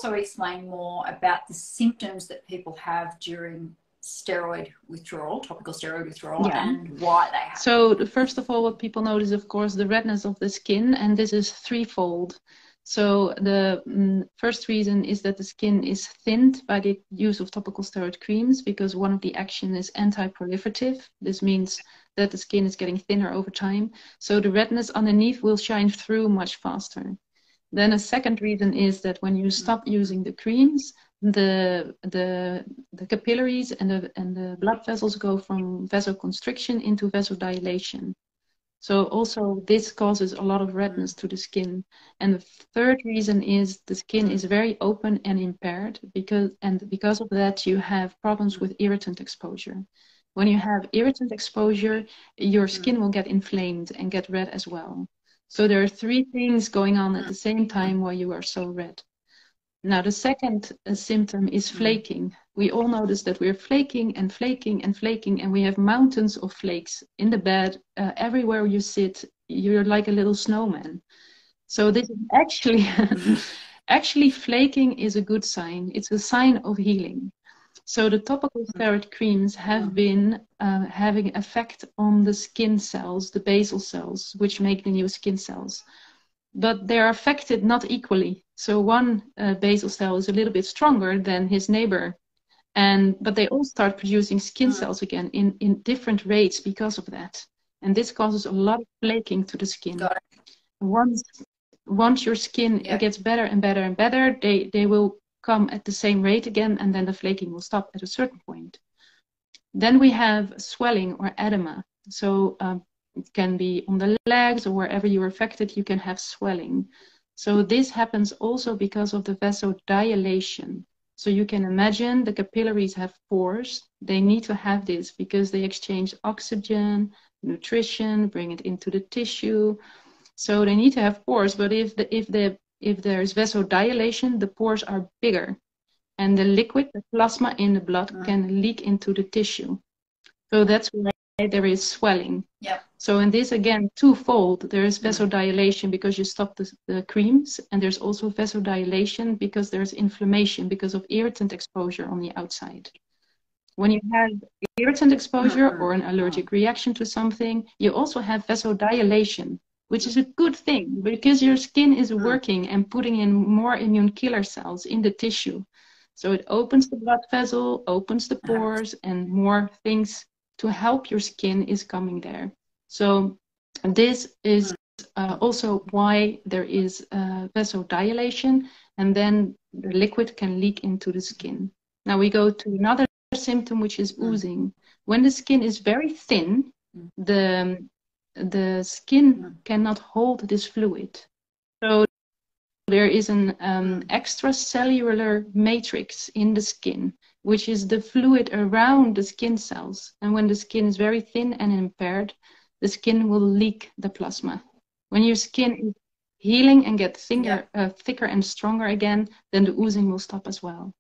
also explain more about the symptoms that people have during steroid withdrawal, topical steroid withdrawal, and why they have? So first of all, what people notice, of course, the redness of the skin, and this is threefold. So the first reason is that the skin is thinned by the use of topical steroid creams, because one of the actions is anti-proliferative. This means that the skin is getting thinner over time. So the redness underneath will shine through much faster. Then a second reason is that when you stop using the creams, the capillaries and the blood vessels go from vasoconstriction into vasodilation. So also this causes a lot of redness to the skin. And the third reason is the skin is very open and impaired, because of that you have problems with irritant exposure. When you have irritant exposure, your skin will get inflamed and get red as well. So there are three things going on at the same time while you are so red. Now, the second symptom is flaking. We all notice that we're flaking and flaking and flaking, and we have mountains of flakes in the bed. Everywhere you sit, you're like a little snowman. So this is actually, actually flaking is a good sign. It's a sign of healing. So the topical steroid creams have been having effect on the skin cells, the basal cells, which make the new skin cells. But they are affected not equally. So one basal cell is a little bit stronger than his neighbor. But they all start producing skin cells again in different rates because of that. And this causes a lot of flaking to the skin. Once your skin gets better and better and better, they will come at the same rate again, and then the flaking will stop at a certain point. Then we have swelling or edema. So it can be on the legs or wherever you're affected, you can have swelling. So this happens also because of the vasodilation. So you can imagine the capillaries have pores. They need to have this because they exchange oxygen, nutrition, bring it into the tissue. So they need to have pores, but if there's vasodilation, the pores are bigger. And the liquid, the plasma in the blood can leak into the tissue. So that's why there is swelling. So in this, again, twofold. There is vasodilation because you stop the creams, and there's also vasodilation because there's inflammation because of irritant exposure on the outside. When you have irritant exposure or an allergic reaction to something, you also have vasodilation, which is a good thing because your skin is working and putting in more immune killer cells in the tissue. So it opens the blood vessel, opens the pores, and more things to help your skin is coming there. So this is also why there is vasodilation, and then the liquid can leak into the skin. Now we go to another symptom, which is oozing. When the skin is very thin, the skin cannot hold this fluid. So there is an extracellular matrix in the skin, which is the fluid around the skin cells. And when the skin is very thin and impaired, the skin will leak the plasma. When your skin is healing and gets thicker and stronger again, then the oozing will stop as well.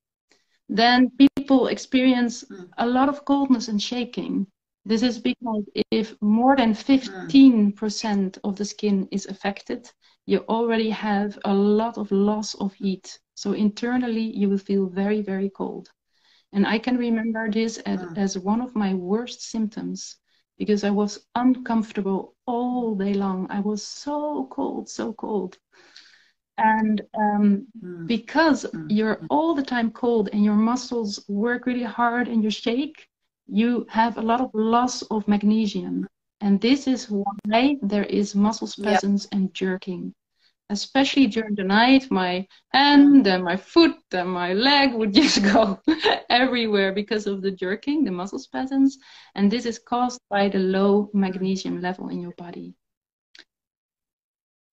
Then people experience a lot of coldness and shaking. This is because if more than 15% of the skin is affected, you already have a lot of loss of heat. So internally, you will feel very, very cold. And I can remember this as one of my worst symptoms because I was uncomfortable all day long. I was so cold, so cold. And because you're all the time cold and your muscles work really hard and you shake, you have a lot of loss of magnesium. And this is why there is muscle spasms and jerking. Especially during the night, my hand and my foot and my leg would just go everywhere because of the jerking, the muscle spasms. And this is caused by the low magnesium level in your body.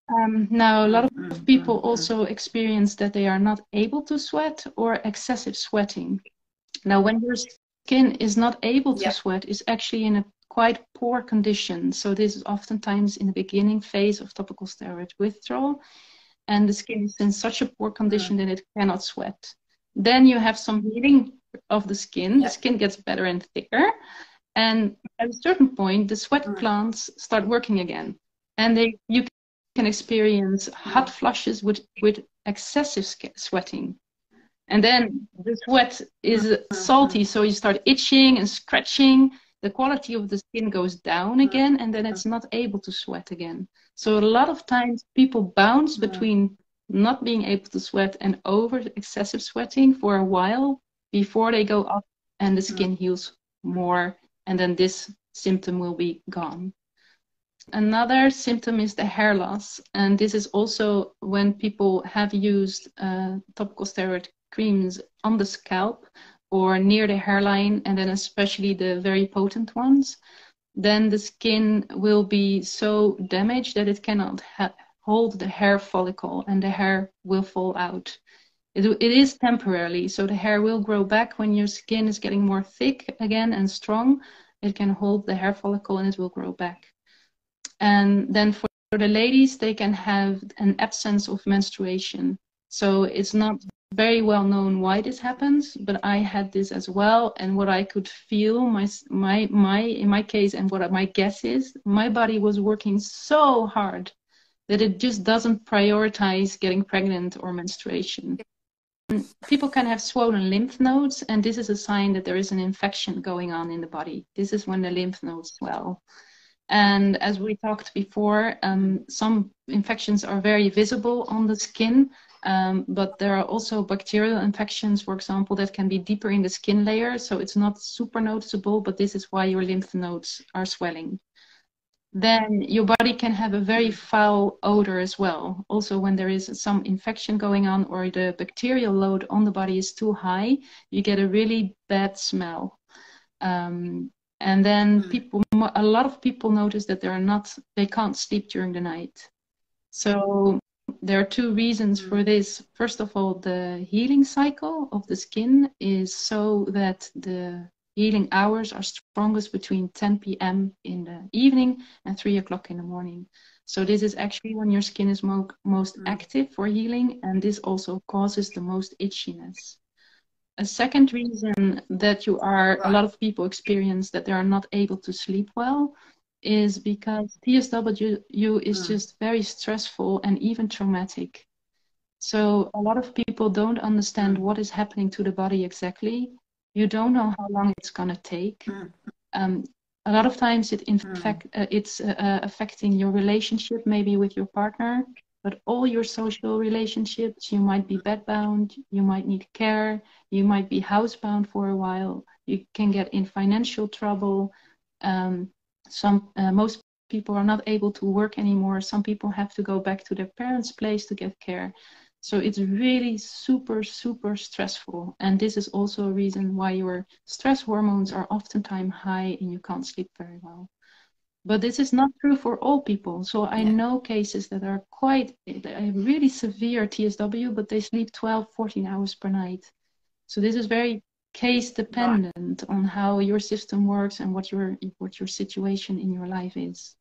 Now, a lot of people also experience that they are not able to sweat or excessive sweating. Now, when your skin is not able to sweat, it's actually in a quite poor condition. So this is oftentimes in the beginning phase of topical steroid withdrawal. And the skin is in such a poor condition that it cannot sweat. Then you have some healing of the skin. The skin gets better and thicker. And at a certain point, the sweat glands start working again. And you can experience hot flushes with excessive sweating. And then the sweat is salty, so you start itching and scratching. The quality of the skin goes down again, and then it's not able to sweat again. So a lot of times people bounce between not being able to sweat and over excessive sweating for a while before they go up and the skin heals more, and then this symptom will be gone. Another symptom is the hair loss, and this is also when people have used topical steroid creams on the scalp or near the hairline, and then especially the very potent ones, then the skin will be so damaged that it cannot hold the hair follicle and the hair will fall out. It is temporarily, so the hair will grow back when your skin is getting more thick again and strong. It can hold the hair follicle and it will grow back. And then for the ladies, they can have an absence of menstruation. So it's not very well known why this happens, but I had this as well. And what I could feel, in my case, and what my guess is, my body was working so hard that it just doesn't prioritize getting pregnant or menstruation. People can have swollen lymph nodes, and this is a sign that there is an infection going on in the body. This is when the lymph nodes swell. And as we talked before, some infections are very visible on the skin, but there are also bacterial infections, for example, that can be deeper in the skin layer. So it's not super noticeable, but this is why your lymph nodes are swelling. Then your body can have a very foul odor as well. Also, when there is some infection going on or the bacterial load on the body is too high, you get a really bad smell. And then a lot of people notice that they can't sleep during the night. So there are two reasons for this. First of all, the healing cycle of the skin is so that the healing hours are strongest between 10 p.m. in the evening and 3 o'clock in the morning. So this is actually when your skin is most active for healing, and this also causes the most itchiness. A second reason that a lot of people experience that they are not able to sleep well is because TSW is just very stressful and even traumatic. So a lot of people don't understand what is happening to the body exactly. You don't know how long it's going to take. A lot of times it's affecting your relationship, maybe with your partner, but all your social relationships. You might be bedbound, you might need care, you might be housebound for a while, you can get in financial trouble. Most people are not able to work anymore. Some people have to go back to their parents' place to get care. So it's really super, super stressful. And this is also a reason why your stress hormones are oftentimes high and you can't sleep very well. But this is not true for all people. So I know cases that are really severe TSW, but they sleep 12, 14 hours per night. So this is very case dependent on how your system works and what your situation in your life is.